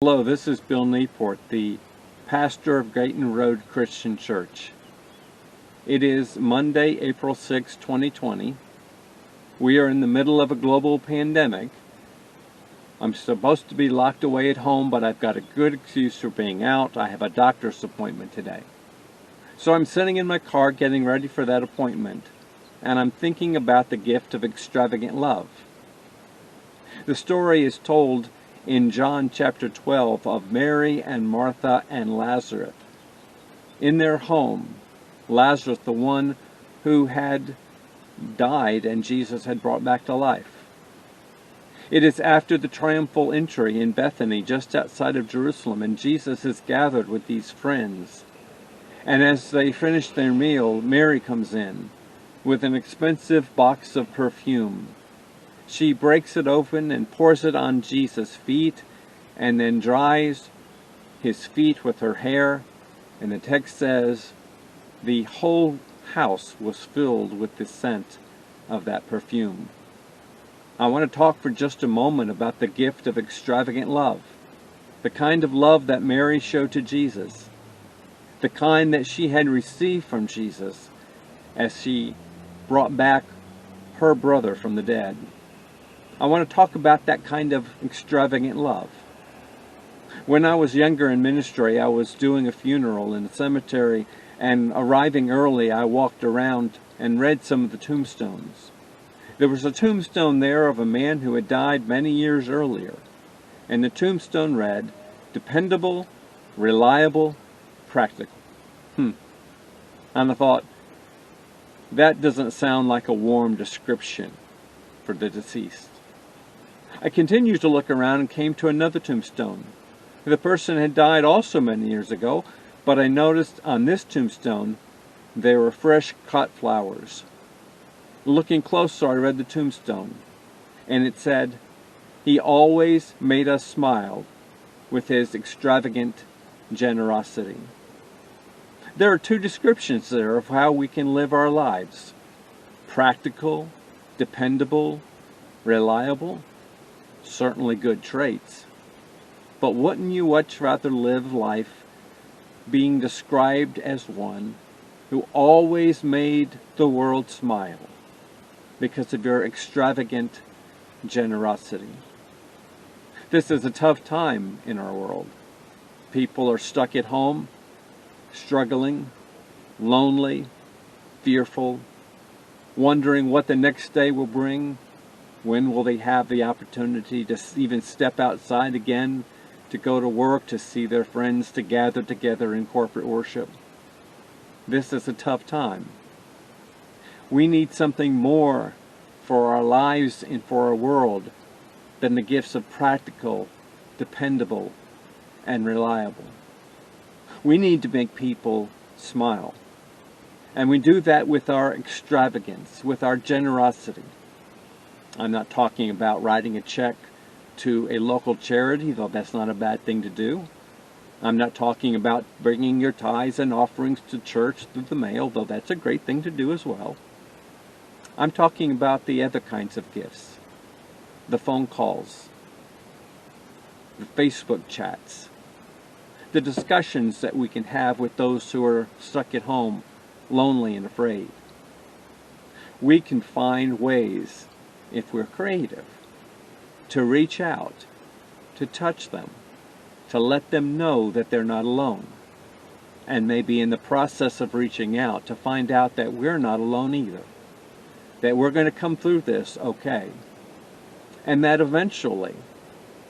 Hello, this is Bill Newport, the pastor of Gayton Road Christian Church. It is Monday, April 6, 2020. We are in the middle of a global pandemic. I'm supposed to be locked away at home, but I've got a good excuse for being out. I have a doctor's appointment today. So I'm sitting in my car getting ready for that appointment, and I'm thinking about the gift of extravagant love. The story is told in John chapter 12 of Mary and Martha and Lazarus. In their home, Lazarus, the one who had died and Jesus had brought back to life. It is after the triumphal entry in Bethany, just outside of Jerusalem, and Jesus is gathered with these friends. And as they finish their meal, Mary comes in with an expensive box of perfume. She breaks it open and pours it on Jesus' feet and then dries his feet with her hair. And the text says, the whole house was filled with the scent of that perfume. I want to talk for just a moment about the gift of extravagant love. The kind of love that Mary showed to Jesus. The kind that she had received from Jesus as she brought back her brother from the dead. I want to talk about that kind of extravagant love. When I was younger in ministry, I was doing a funeral in a cemetery, and arriving early, I walked around and read some of the tombstones. There was a tombstone there of a man who had died many years earlier, and the tombstone read, dependable, reliable, practical. And I thought, that doesn't sound like a warm description for the deceased. I continued to look around and came to another tombstone. The person had died also many years ago, but I noticed on this tombstone there were fresh cut flowers. Looking closer, I read the tombstone, and it said, he always made us smile with his extravagant generosity. There are two descriptions there of how we can live our lives. Practical, dependable, reliable. Certainly good traits. But wouldn't you much rather live life being described as one who always made the world smile because of your extravagant generosity? This is a tough time in our world. People are stuck at home, struggling, lonely, fearful, wondering what the next day will bring. When will they have the opportunity to even step outside again, to go to work, to see their friends, to gather together in corporate worship? This is a tough time. We need something more for our lives and for our world than the gifts of practical, dependable, and reliable. We need to make people smile. And we do that with our extravagance, with our generosity. I'm not talking about writing a check to a local charity, though that's not a bad thing to do. I'm not talking about bringing your tithes and offerings to church through the mail, though that's a great thing to do as well. I'm talking about the other kinds of gifts. The phone calls, the Facebook chats, the discussions that we can have with those who are stuck at home, lonely and afraid. We can find ways, if we're creative, to reach out, to touch them, to let them know that they're not alone. And maybe in the process of reaching out, to find out that we're not alone either. That we're going to come through this okay. And that eventually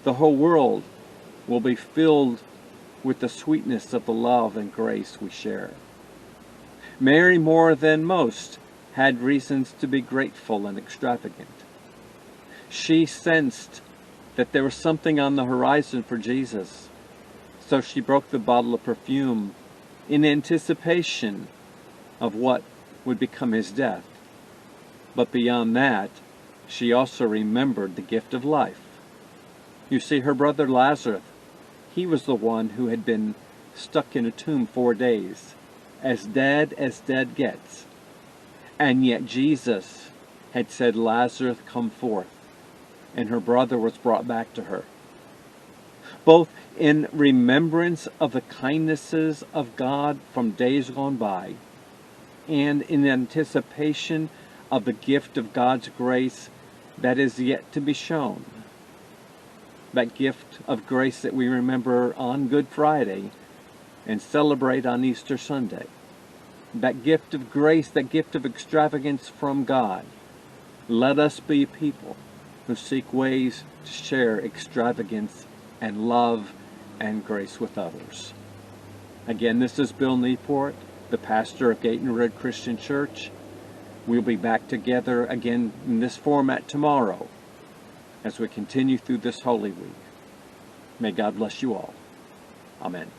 the whole world will be filled with the sweetness of the love and grace we share. Mary, more than most, had reasons to be grateful and extravagant. She sensed that there was something on the horizon for Jesus, so she broke the bottle of perfume in anticipation of what would become his death. But beyond that, she also remembered the gift of life. You see, her brother Lazarus, he was the one who had been stuck in a tomb 4 days, as dead gets. And yet Jesus had said, Lazarus, come forth. And her brother was brought back to her. Both in remembrance of the kindnesses of God from days gone by, and in anticipation of the gift of God's grace that is yet to be shown. That gift of grace that we remember on Good Friday and celebrate on Easter Sunday. That gift of grace, that gift of extravagance from God. Let us be people who seek ways to share extravagance and love and grace with others. Again, this is Bill Newport, the pastor of Gayton Road Christian Church. We'll be back together again in this format tomorrow as we continue through this Holy Week. May God bless you all. Amen.